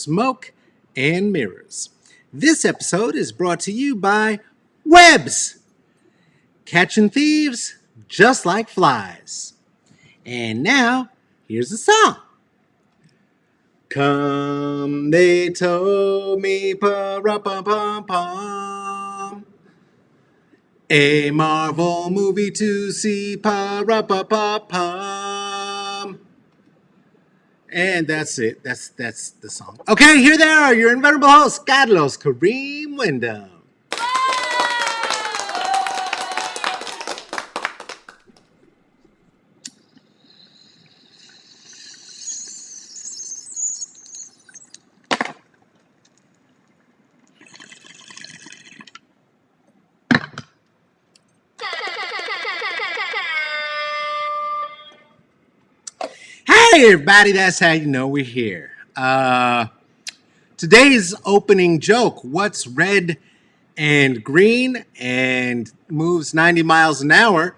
Smoke and Mirrors. This episode is brought to you by Webs, catching thieves just like flies. And now, here's the song. Come, they told me, pa-ra-pum-pum-pum. A Marvel movie to see, pa-ra-pa-pa-pum. And that's it. That's the song. Okay, here they are, your inveterable hosts, Carlos Kareem Wyndham. Hey everybody, that's how you know we're here. Today's opening joke, what's red and green and moves 90 miles an hour?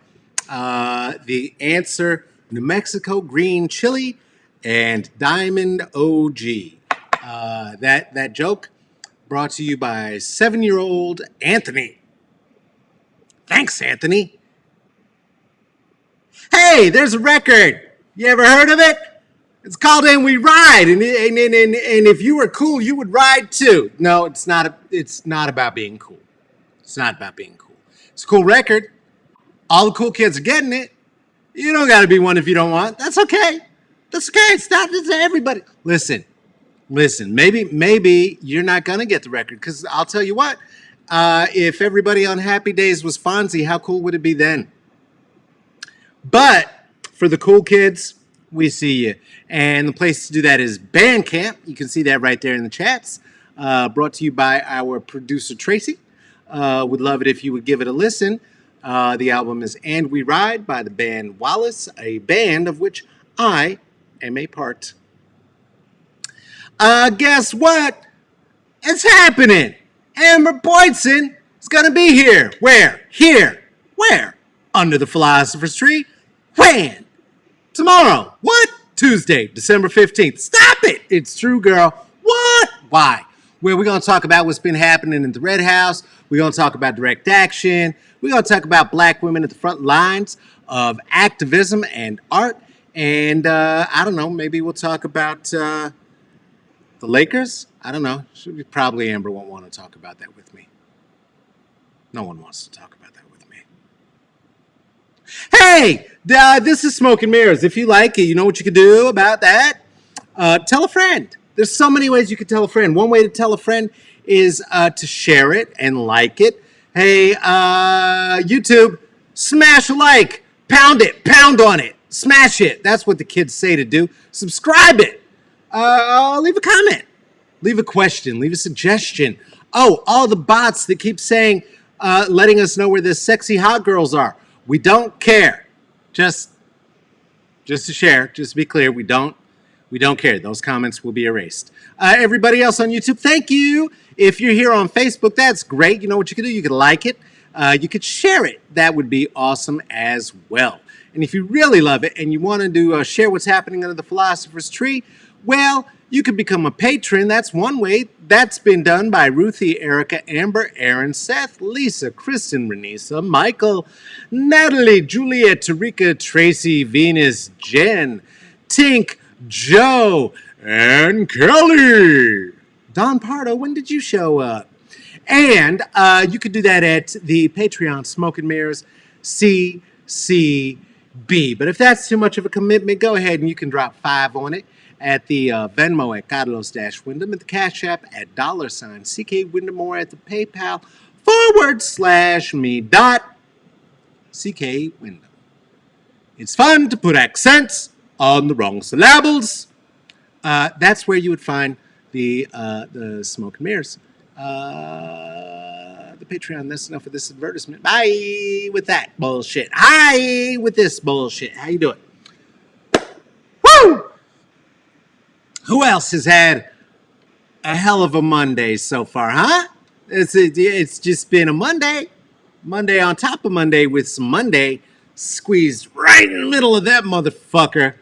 The answer, New Mexico green chili and Diamond OG. That joke brought to you by 7-year-old Anthony. Thanks, Anthony. Hey, there's a record. You ever heard of it? It's called And We Ride, and if you were cool, you would ride too. No, it's not about being cool. It's not about being cool. It's a cool record. All the cool kids are getting it. You don't got to be one if you don't want. That's okay. That's okay. It's not to everybody. Listen. Maybe you're not gonna get the record because I'll tell you what. If everybody on Happy Days was Fonzie, how cool would it be then? But for the cool kids, we see you. And the place to do that is Bandcamp. You can see that right there in the chats. Brought to you by our producer, Tracy. Would love it if you would give it a listen. The album is And We Ride by the band Wallace, a band of which I am a part. Guess what? It's happening. Amber Boydson is going to be here. Where? Here. Where? Under the Philosopher's Tree. When? Tomorrow. What? Tuesday, December 15th. Stop it. It's true, girl. What? Why? Where we're going to talk about what's been happening in the Red House. We're going to talk about direct action. We're going to talk about black women at the front lines of activism and art. And I don't know, maybe we'll talk about the Lakers. I don't know. Probably Amber won't want to talk about that with me. No one wants to talk about that with me. Hey, this is Smoke and Mirrors. If you like it, you know what you can do about that? Tell a friend. There's so many ways you can tell a friend. One way to tell a friend is to share it and like it. Hey, YouTube, smash a like. Pound it. Pound on it. Smash it. That's what the kids say to do. Subscribe it. Leave a comment. Leave a question. Leave a suggestion. Oh, all the bots that keep saying, letting us know where the sexy hot girls are. We don't care. Just to share, just to be clear, we don't care. Those comments will be erased. Everybody else on YouTube, thank you. If you're here on Facebook, that's great. You know what you can do? You can like it. You could share it. That would be awesome as well. And if you really love it and you want to share what's happening under the Philosopher's Tree, well, you can become a patron. That's one way. That's been done by Ruthie, Erica, Amber, Aaron, Seth, Lisa, Kristen, Renisa, Michael, Natalie, Juliet, Tarika, Tracy, Venus, Jen, Tink, Joe, and Kelly. Don Pardo, when did you show up? And you could do that at the Patreon Smoke and Mirrors CCB. But if that's too much of a commitment, go ahead and you can drop $5 on it. At the Venmo at Carlos-Wyndham, at the Cash App at $CK Wyndham, or at the PayPal /me.CK Wyndham. It's fun to put accents on the wrong syllables. That's where you would find the Smoke and Mirrors. The Patreon. That's enough of this advertisement. Bye with that bullshit. Hi with this bullshit. How you doing? Woo! Who else has had a hell of a Monday so far, huh? It's just been a Monday on top of Monday with some Monday squeezed right in the middle of that motherfucker.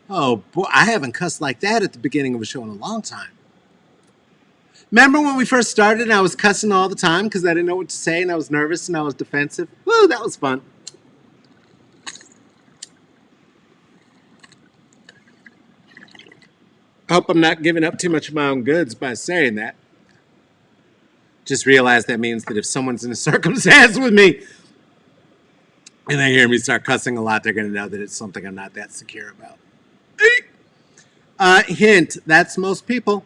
Oh, boy, I haven't cussed like that at the beginning of a show in a long time. Remember when we first started and I was cussing all the time because I didn't know what to say and I was nervous and I was defensive? Woo, that was fun. I hope I'm not giving up too much of my own goods by saying that. Just realize that means that if someone's in a circumstance with me and they hear me start cussing a lot, they're going to know that it's something I'm not that secure about. Hint, that's most people.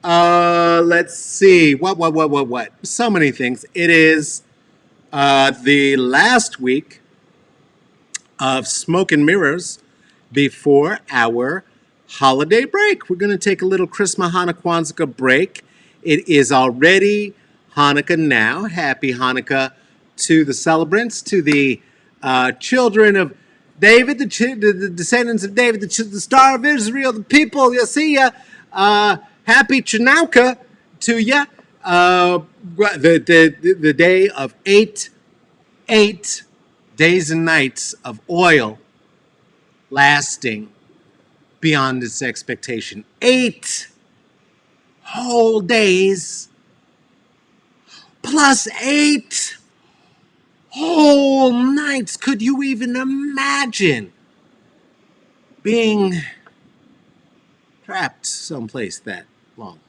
Let's see. What? So many things. It is the last week of Smoke and Mirrors before our holiday break. We're going to take a little Christmas, Hanukkah, Kwanzaa break. It is already Hanukkah now. Happy Hanukkah to the celebrants, to the children of David, the descendants of David, the star of Israel, the people. You see ya. Happy Chanukah to ya. The day of eight days and nights of oil lasting beyond its expectation. 8 whole days plus 8 whole nights. Could you even imagine being trapped someplace that long?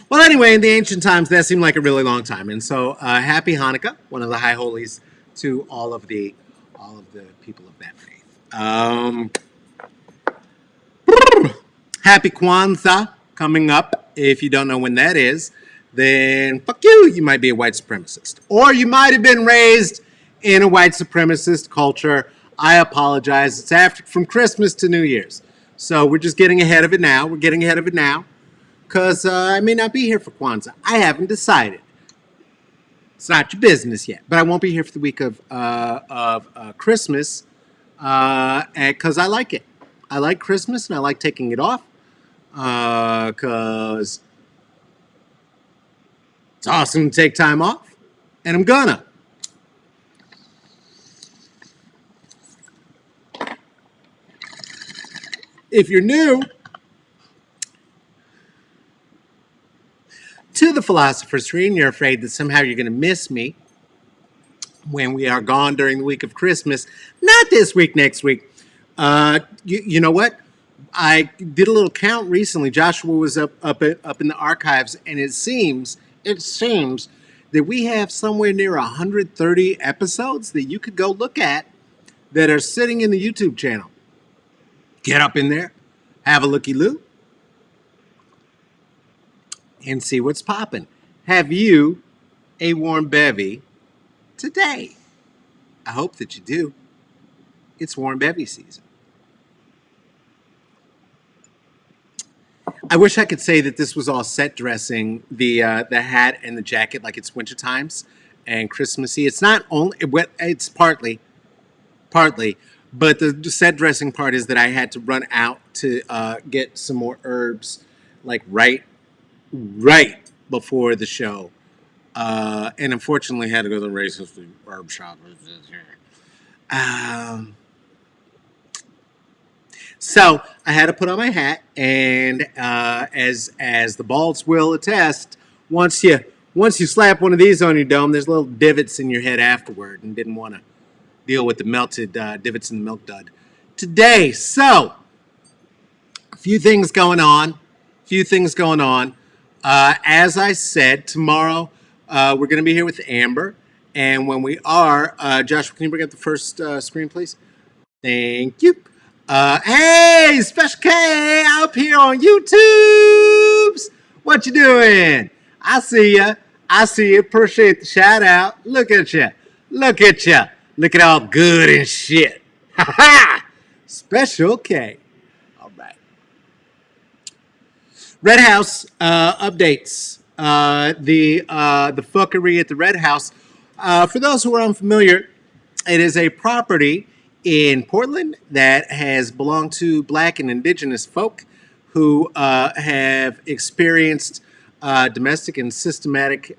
Well, anyway, in the ancient times, that seemed like a really long time, and so happy Hanukkah, one of the high holies, to all of the people of that faith. Happy Kwanzaa coming up. If you don't know when that is, then fuck you. You might be a white supremacist, or you might have been raised in a white supremacist culture. I apologize. It's after from Christmas to New Year's, so we're just getting ahead of it now. We're getting ahead of it now. Because I may not be here for Kwanzaa. I haven't decided. It's not your business yet. But I won't be here for the week of Christmas because I like it. I like Christmas and I like taking it off because it's awesome to take time off. And I'm gonna. If you're new to the Philosopher's Tree and you're afraid that somehow you're going to miss me when we are gone during the week of Christmas, not this week, next week. You know what? I did a little count recently. Joshua was up in the archives, and it seems that we have somewhere near 130 episodes that you could go look at that are sitting in the YouTube channel. Get up in there, have a looky-loo, and see what's popping. Have you a warm bevy today? I hope that you do. It's warm bevy season. I wish I could say that this was all set dressing, the hat and the jacket, like it's winter times and Christmassy. It's not only, it's partly, but the set dressing part is that I had to run out to get some more herbs, like right before the show, and unfortunately had to go to the racist herb shop. So I had to put on my hat, and as the balls will attest, once you slap one of these on your dome, there's little divots in your head afterward, and didn't want to deal with the melted divots in the milk dud today. So a few things going on. As I said, tomorrow we're going to be here with Amber, and when we are, Joshua, can you bring up the first screen, please? Thank you. Hey, Special K up here on YouTube's. What you doing? I see ya. Appreciate the shout out. Look at ya. Looking all good and shit. Ha ha. Special K. All right. Red House updates. The fuckery at the Red House. For those who are unfamiliar, it is a property in Portland that has belonged to Black and Indigenous folk who have experienced domestic and systematic.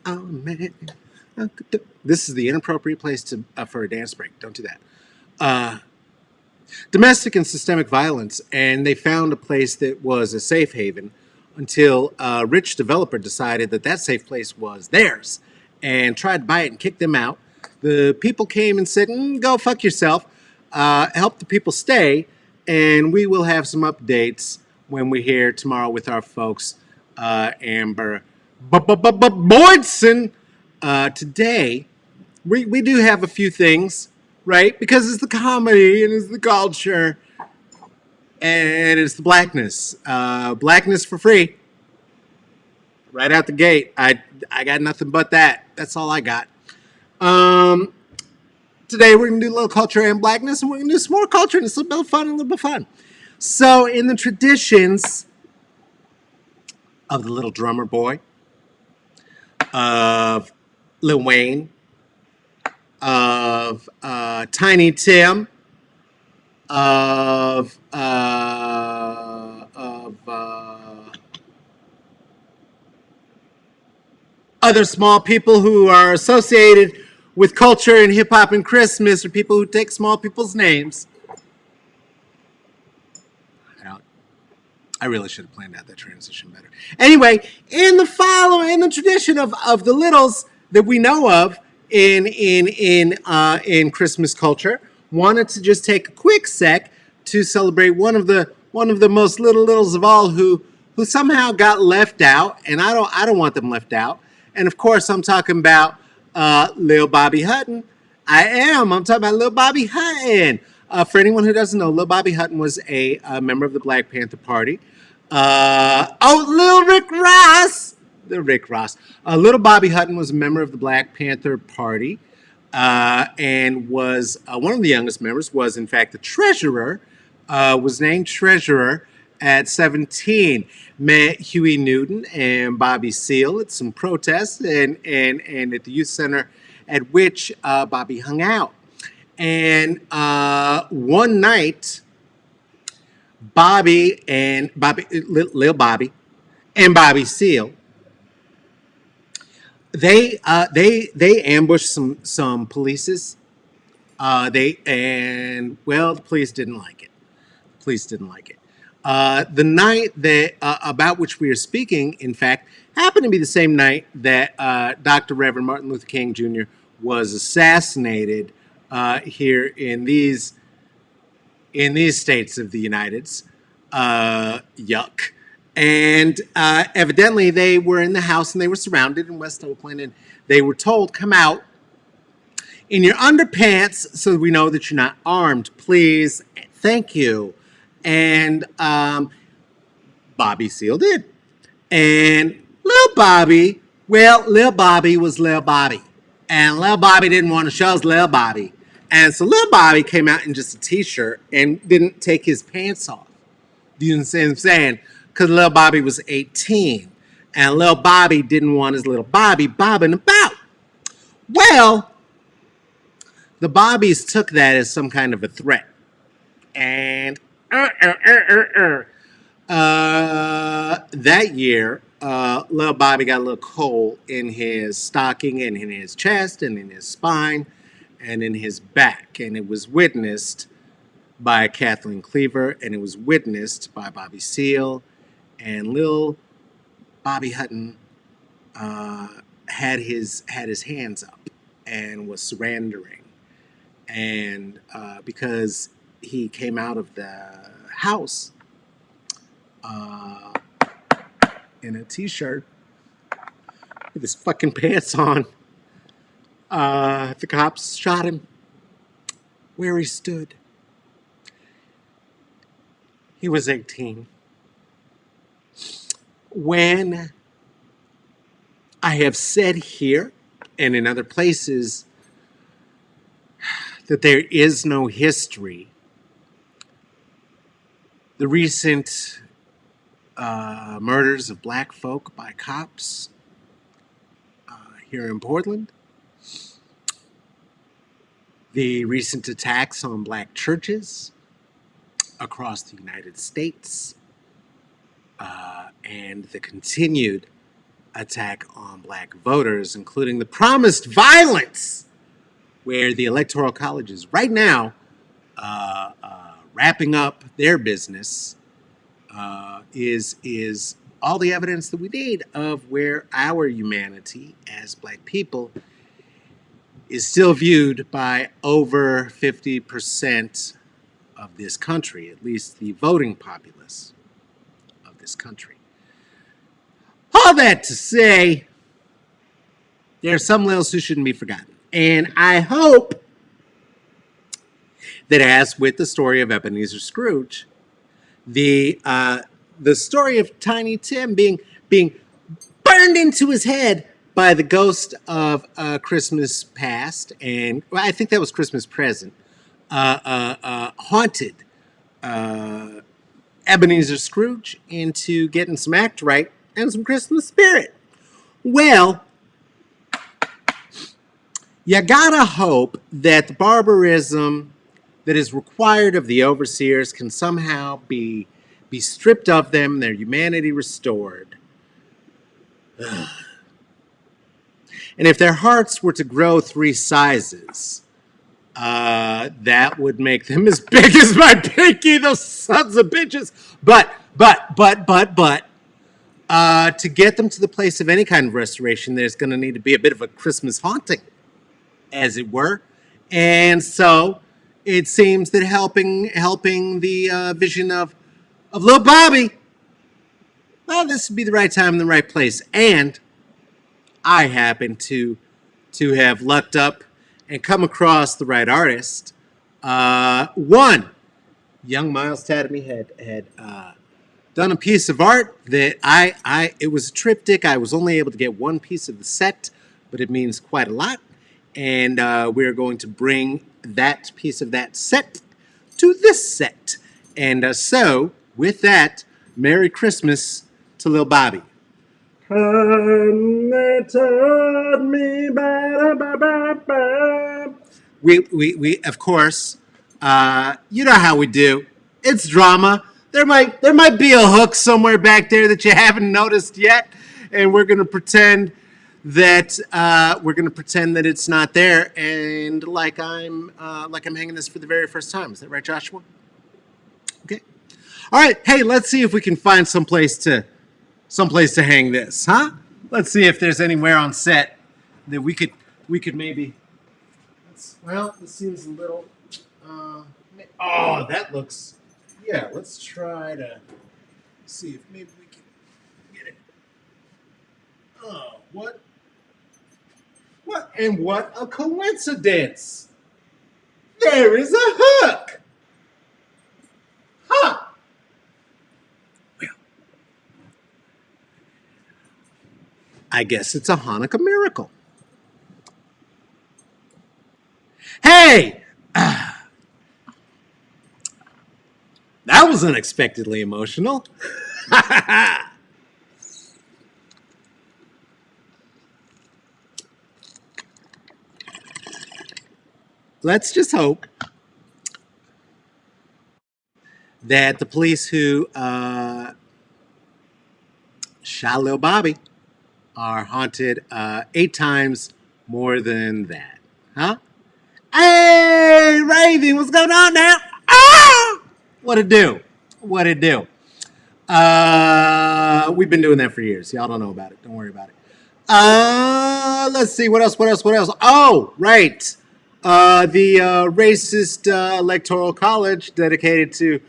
Oh man, this is the inappropriate place for a dance break. Don't do that. domestic and systemic violence, and they found a place that was a safe haven until a rich developer decided that that safe place was theirs and tried to buy it and kick them out. The people came and said, go fuck yourself, help the people stay, and we will have some updates when we're here tomorrow with our folks, Amber Boydson. Today, we do have a few things, right? Because it's the comedy and it's the culture and it's the blackness. Blackness for free. Right out the gate. I got nothing but that. That's all I got. Today we're going to do a little culture and blackness, and we're going to do some more culture, and it's a little bit of fun and a little bit of fun. So in the traditions of the Little Drummer Boy, of Lil Wayne, of Tiny Tim, of other small people who are associated with culture and hip hop and Christmas, or people who take small people's names. I really should have planned out that transition better. Anyway, in the tradition of the littles that we know of in Christmas culture, wanted to just take a quick sec to celebrate one of the most littles of all who somehow got left out, and I don't want them left out. And of course, I'm talking about Lil Bobby Hutton. I'm talking about Lil Bobby Hutton. For anyone who doesn't know, Lil Bobby Hutton was a member of the Black Panther Party. Lil Rick Ross. Little Bobby Hutton was a member of the Black Panther Party, and was one of the youngest members. Was in fact the treasurer. Was named treasurer at 17. Met Huey Newton and Bobby Seale at some protests and at the youth center at which Bobby hung out. And one night, Lil Bobby and Bobby Seale, they ambushed some polices. The police didn't like it. The night that about which we are speaking, in fact, happened to be the same night that Dr. Reverend Martin Luther King Jr. was assassinated here in these states of the Uniteds. Yuck. And evidently they were in the house and they were surrounded in West Oakland, and they were told, come out in your underpants so we know that you're not armed, please. Thank you. And Bobby Seale did. And Lil Bobby was Lil Bobby. And Lil Bobby didn't want to show us Lil Bobby. And so Lil Bobby came out in just a t-shirt and didn't take his pants off. Do you understand what I'm saying? Because Lil Bobby was 18. And Lil Bobby didn't want his little Bobby bobbing about. Well, the Bobbies took that as some kind of a threat. And that year, Lil Bobby got a little coal in his stocking and in his chest and in his spine and in his back. And it was witnessed by Kathleen Cleaver, and it was witnessed by Bobby Seale. And Lil Bobby Hutton had his hands up and was surrendering. And because he came out of the house in a t-shirt with his fucking pants on, the cops shot him where he stood. He was 18. When I have said here and in other places that there is no history, the recent murders of black folk by cops here in Portland, the recent attacks on black churches across the United States, and the continued attack on black voters, including the promised violence where the Electoral College is right now wrapping up their business is all the evidence that we need of where our humanity as black people is still viewed by over 50% of this country, at least the voting populace of this country. All that to say, there are some littles who shouldn't be forgotten. And I hope that, as with the story of Ebenezer Scrooge, the story of Tiny Tim being burned into his head by the ghost of Christmas past, and well, I think that was Christmas present, haunted Ebenezer Scrooge into getting some act right and some Christmas spirit. Well, you gotta hope that the barbarism that is required of the overseers can somehow be stripped of them, their humanity restored. Ugh. And if their hearts were to grow 3 sizes, that would make them as big as my pinky, those sons of bitches. But, to get them to the place of any kind of restoration, there's going to need to be a bit of a Christmas haunting, as it were. And so it seems that helping the vision of little Bobby, well, this would be the right time and the right place. And I happen to have lucked up and come across the right artist. One, young Miles Tatamy had done a piece of art that it was a triptych. I was only able to get one piece of the set, but it means quite a lot. And we're going to bring that piece of that set to this set. And so, with that, Merry Christmas to Lil Bobby. We of course, you know how we do. It's drama. There might be a hook somewhere back there that you haven't noticed yet, and we're gonna pretend that it's not there, and like I'm hanging this for the very first time. Is that right, Joshua? Okay. All right. Hey, let's see if we can find someplace to hang this, huh? Let's see if there's anywhere on set that we could maybe. Well, this seems a little. That looks. Yeah, let's try to see if maybe we can get it. Oh, what? What? And what a coincidence! There is a hook! Huh! Well, I guess it's a Hanukkah miracle. Hey! That was unexpectedly emotional. Let's just hope that the police who shot Lil Bobby are haunted 8 times more than that. Huh? Hey, Raven, what's going on now? Ah! What it do? We've been doing that for years. Y'all don't know about it. Don't worry about it. Let's see. What else? Oh, right. The racist electoral college dedicated to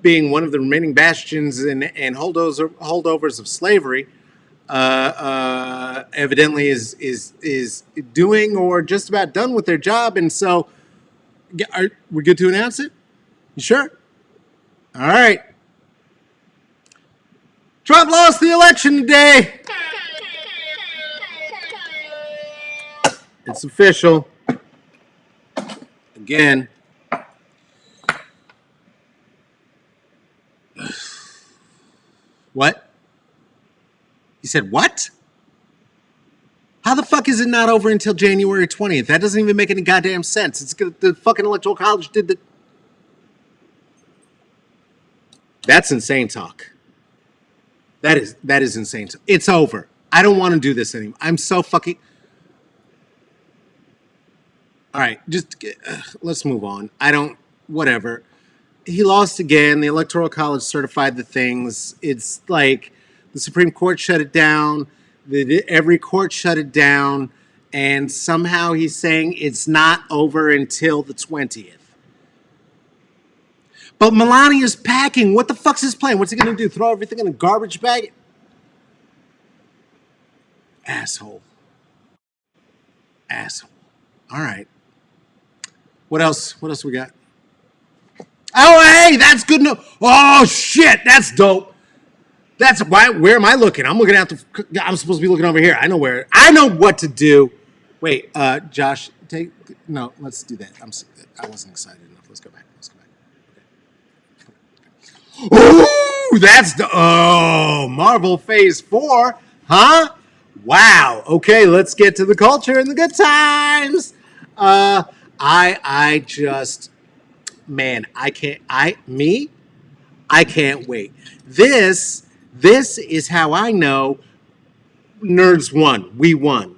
being one of the remaining bastions and holdovers of slavery evidently is doing or just about done with their job. And so we're good to announce it? You sure? All right. Trump lost the election today. It's official. Again. What? You said what? How the fuck is it not over until January 20th? That doesn't even make any goddamn sense. It's the fucking electoral college did the... That's insane talk. That is insane talk. It's over. I don't want to do this anymore. I'm so fucking... All right, just let's move on. I don't whatever. He lost again. The Electoral College certified the things. It's like the Supreme Court shut it down. Every court shut it down. And somehow he's saying it's not over until the 20th. But Melania's packing. What the fuck's his plan? What's he going to do? Throw everything in a garbage bag? Asshole. Asshole. All right. What else? What else we got? Oh, hey, that's good news. Oh, shit, that's dope. That's why. Where am I looking? I'm looking at the. I'm supposed to be looking over here. I know where. I know what to do. Wait, Josh, take. No, let's do that. I wasn't excited enough. Let's go back. Oh, that's the. Oh, Marvel Phase 4, huh? Wow. Okay, let's get to the culture and the good times. I just. Man, I can't wait. This is how I know nerds won. We won.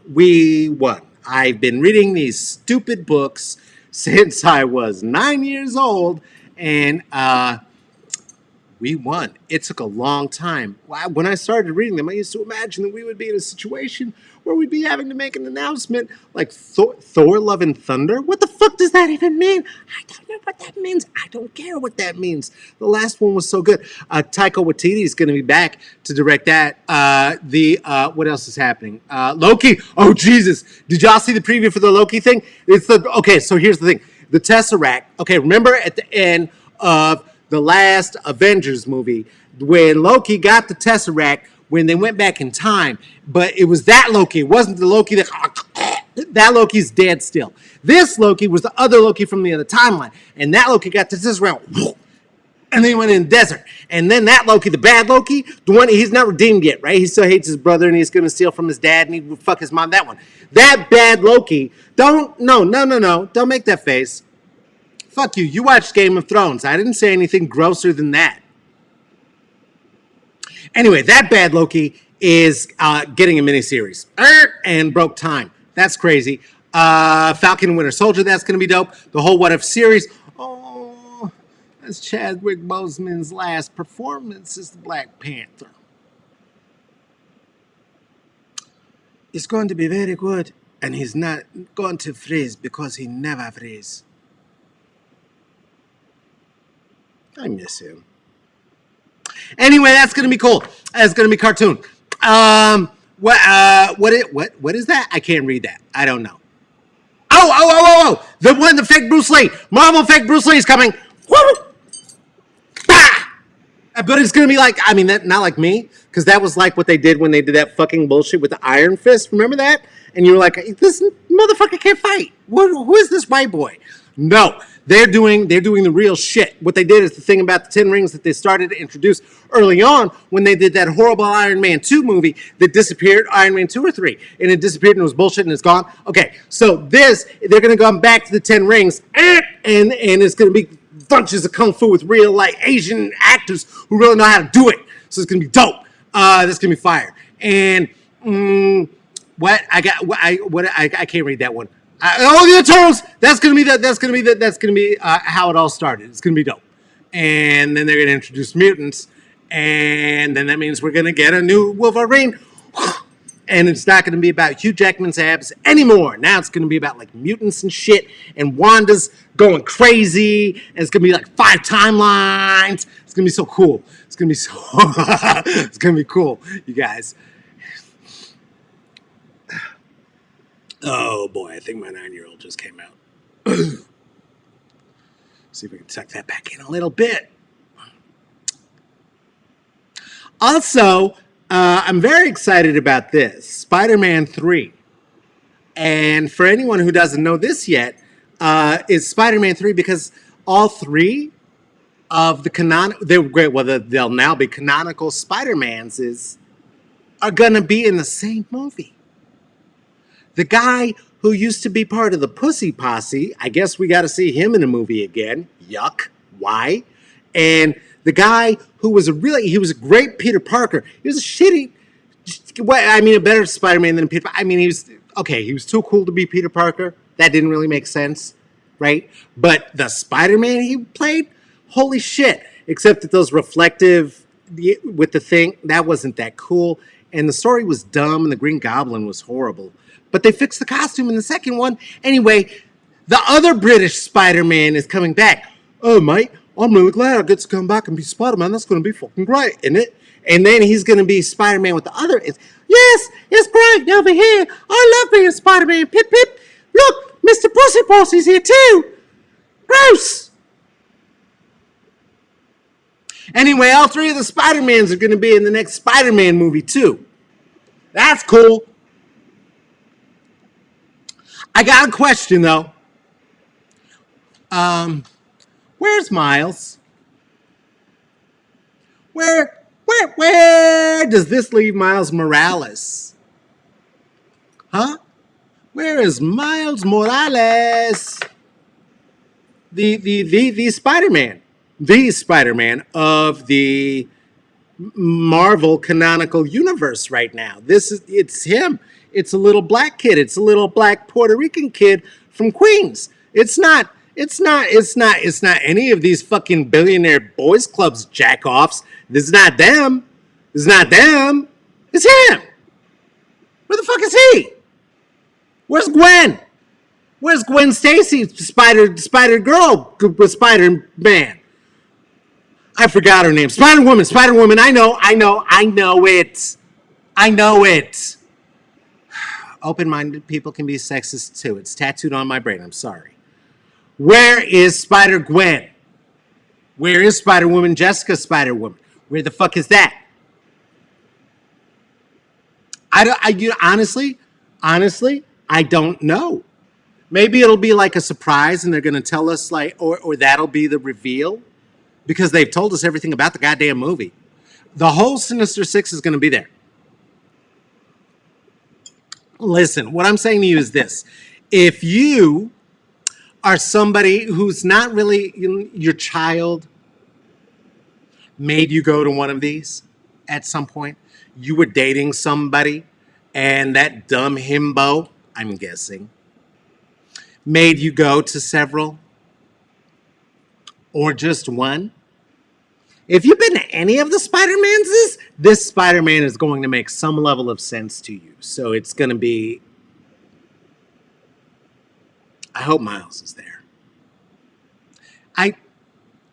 I've been reading these stupid books since I was 9 years old, and we won. It took a long time. When I started reading them, I used to imagine that we would be in a situation where we'd be having to make an announcement like Thor Love and Thunder. What the fuck does that even mean? I don't know what that means. I don't care what that means. The last one was so good. Taika Waititi is going to be back to direct that. What else is happening? Loki. Oh, Jesus. Did y'all see the preview for the Loki thing? Okay, so here's the thing. The Tesseract. Okay, remember at the end of the last Avengers movie when Loki got the Tesseract when they went back in time, but it was that Loki. It wasn't the Loki that Loki's dead still. This Loki was the other Loki from the other timeline, and that Loki got the Tesseract, and then he went in the desert. And then that Loki, the bad Loki, the one he's not redeemed yet, right? He still hates his brother, and he's going to steal from his dad, and he would fuck his mom. That one, that bad Loki. Don't make that face. Fuck you. You watched Game of Thrones. I didn't say anything grosser than that. Anyway, that bad Loki is getting a miniseries and broke time. That's crazy. Falcon and Winter Soldier, that's going to be dope. The whole What If series. Oh, that's Chadwick Boseman's last performance as the Black Panther. It's going to be very good, and he's not going to freeze because he never freezes. I miss him. Anyway, that's gonna be cool. That's gonna be cartoon. What is that? I can't read that. I don't know. Oh! The fake Bruce Lee. Marvel fake Bruce Lee is coming. Woo! Bah! But it's gonna be like, not like me, because that was like what they did when they did that fucking bullshit with the Iron Fist. Remember that? And you were like, this motherfucker can't fight. Who is this white boy? No, they're doing the real shit. What they did is the thing about the 10 rings that they started to introduce early on when they did that horrible Iron Man 2 movie that disappeared, Iron Man 2 or 3, and it disappeared and it was bullshit and it's gone. Okay, so they're going to go back to the 10 rings and it's going to be bunches of kung fu with real like Asian actors who really know how to do it. So it's going to be dope. That's going to be fire. And I can't read that one. The Eternals. That's gonna be how it all started. It's gonna be dope. And then they're gonna introduce mutants, and then that means we're gonna get a new Wolverine. And it's not gonna be about Hugh Jackman's abs anymore. Now it's gonna be about like mutants and shit. And Wanda's going crazy. And it's gonna be like 5 timelines. It's gonna be so cool. It's gonna be cool, you guys. Oh boy, I think my 9-year-old just came out. See if we can tuck that back in a little bit. Also, I'm very excited about this, Spider-Man 3. And for anyone who doesn't know this yet, is Spider-Man 3 because all 3 of the they'll now be canonical Spider-Mans are gonna be in the same movie. The guy who used to be part of the Pussy Posse, I guess we got to see him in a movie again. Yuck. Why? And the guy who was he was a great Peter Parker. He was a better Spider-Man than Peter Parker. He was too cool to be Peter Parker. That didn't really make sense. right? But the Spider-Man he played, holy shit! Except that those reflective with the thing, that wasn't that cool, and the story was dumb, and the Green Goblin was horrible. But they fixed the costume in the second one. Anyway, the other British Spider-Man is coming back. Oh, mate, I'm really glad I get to come back and be Spider-Man. That's going to be fucking great, isn't it? And then he's going to be Spider-Man with the other. Yes, it's great over here. I love being Spider-Man. Pip, pip. Look, Mr. Pussy Pussy's here too. Gross. Anyway, all three of the Spider-Mans are going to be in the next Spider-Man movie too. That's cool. I got a question though. Where's Miles? Where does this leave Miles Morales? Huh? Where is Miles Morales? The Spider-Man. The Spider-Man of the Marvel canonical universe right now. It's him. It's a little black kid. It's a little black Puerto Rican kid from Queens. It's not any of these fucking billionaire boys clubs jack-offs. This is not them. It's not them. It's him. Where the fuck is he? Where's Gwen? Where's Gwen Stacy, Spider Girl with Spider-Man? I forgot her name. Spider-Woman. I know it. Open-minded people can be sexist too. It's tattooed on my brain. I'm sorry. Where is Spider-Gwen? Where is Spider-Woman Jessica Spider-Woman? Where the fuck is that? Honestly, I don't know. Maybe it'll be like a surprise and they're going to tell us or that'll be the reveal because they've told us everything about the goddamn movie. The whole Sinister Six is going to be there. Listen, what I'm saying to you is this. If you are somebody who's not really your child made you go to one of these at some point, you were dating somebody and that dumb himbo, I'm guessing, made you go to several or just one. If you've been to any of the Spider-Mans, this Spider-Man is going to make some level of sense to you. So it's going to be... I hope Miles is there.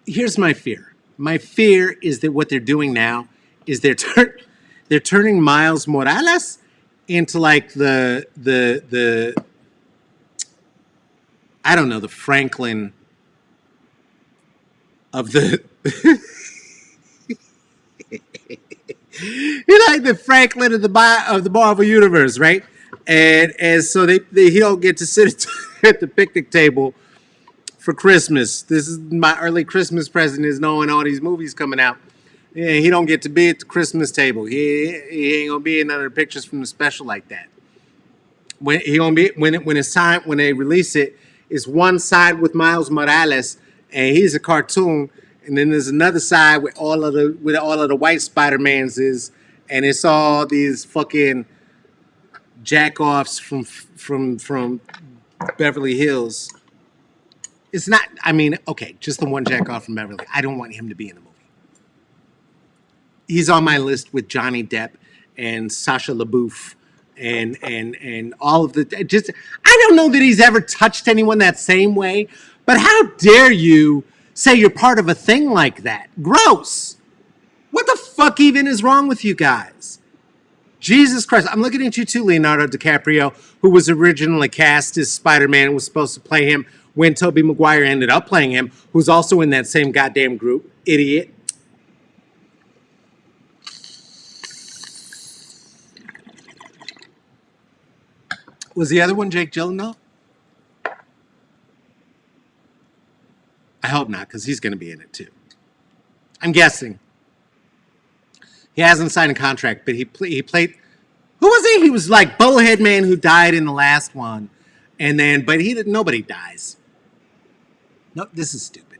Here's my fear. My fear is that what they're doing now is they're turning Miles Morales into like the I don't know, the Franklin of the You're like the Franklin of the Marvel universe, right? And so he don't get to sit at the picnic table for Christmas. This is my early Christmas present, is knowing all these movies coming out. Yeah, he don't get to be at the Christmas table. He ain't gonna be in none of the pictures from the special like that. When it's time, when they release it, it's one side with Miles Morales and he's a cartoon, and then there's another side with all of the white Spider-Mans and it's all these fucking jack-offs from Beverly Hills. It's not, I mean, okay, just the one jack-off from Beverly. I don't want him to be in the movie. He's on my list with Johnny Depp and Sasha LaBeouf and all of the, just, I don't know that he's ever touched anyone that same way, but how dare you say you're part of a thing like that? Gross. What the fuck even is wrong with you guys? Jesus Christ. I'm looking at you too, Leonardo DiCaprio, who was originally cast as Spider-Man and was supposed to play him when Tobey Maguire ended up playing him, who's also in that same goddamn group. Idiot. Was the other one Jake Gyllenhaal? I hope not, because he's going to be in it too. I'm guessing. He hasn't signed a contract, but he played. Who was he? He was like Bullhead Man who died in the last one, and then but he didn't. Nobody dies. No, this is stupid.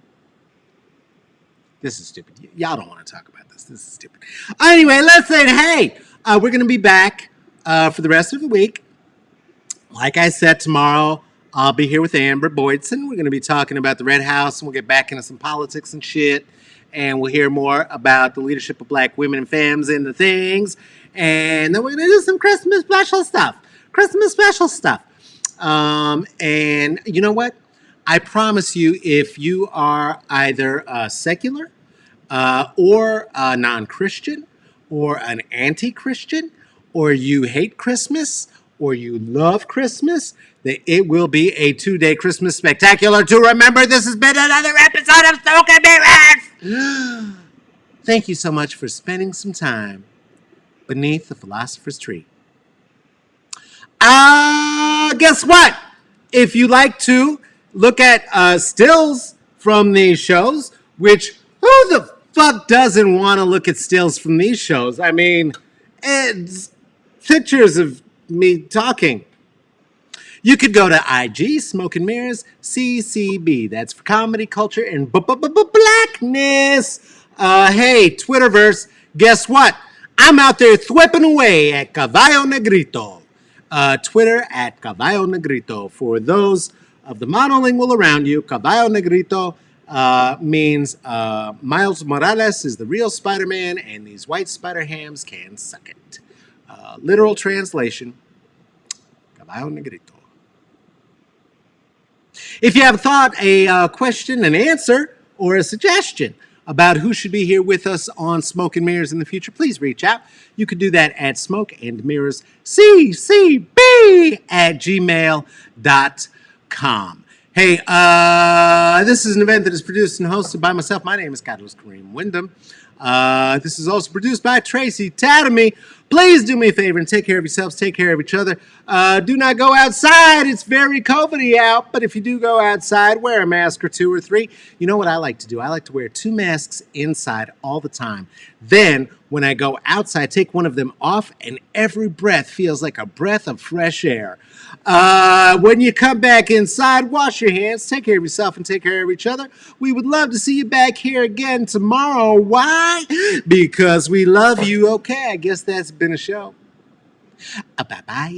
This is stupid. Y'all don't want to talk about this. This is stupid. Anyway, let's say, hey, we're going to be back for the rest of the week. Like I said, tomorrow I'll be here with Amber Boydson. We're going to be talking about the Red House, and we'll get back into some politics and shit. And we'll hear more about the leadership of black women and femmes and the things. And then we're going to do some Christmas special stuff. And you know what? I promise you, if you are either secular or non-Christian or an anti-Christian, or you hate Christmas, or you love Christmas, that it will be a 2-day Christmas spectacular to remember. This has been another episode of Smoke and Mirrors. Thank you so much for spending some time beneath the philosopher's tree. Guess what? If you like to look at stills from these shows, which who the fuck doesn't want to look at stills from these shows? I mean, it's pictures of me talking. You could go to IG, Smoke and Mirrors, CCB. That's for comedy, culture, and blackness. Hey, Twitterverse, guess what? I'm out there thwipping away at Caballo Negrito. Twitter at Caballo Negrito. For those of the monolingual around you, Caballo Negrito means Miles Morales is the real Spider-Man and these white spider hams can suck it. Literal translation, Caballo Negrito. If you have a thought, a question, an answer, or a suggestion about who should be here with us on Smoke and Mirrors in the future, please reach out. You could do that at smokeandmirrorsccb@gmail.com. Hey, this is an event that is produced and hosted by myself. My name is Carlos Kareem Wyndham. This is also produced by Tracy Tatamy. Please do me a favor and take care of yourselves, take care of each other. Do not go outside. It's very COVID-y out, but if you do go outside, wear a mask or 2 or 3. You know what I like to do? I like to wear 2 masks inside all the time. Then, when I go outside, take one of them off, and every breath feels like a breath of fresh air. When you come back inside, wash your hands, take care of yourself, and take care of each other. We would love to see you back here again tomorrow. Why? Because we love you. Okay, I guess that's been a show. Bye-bye.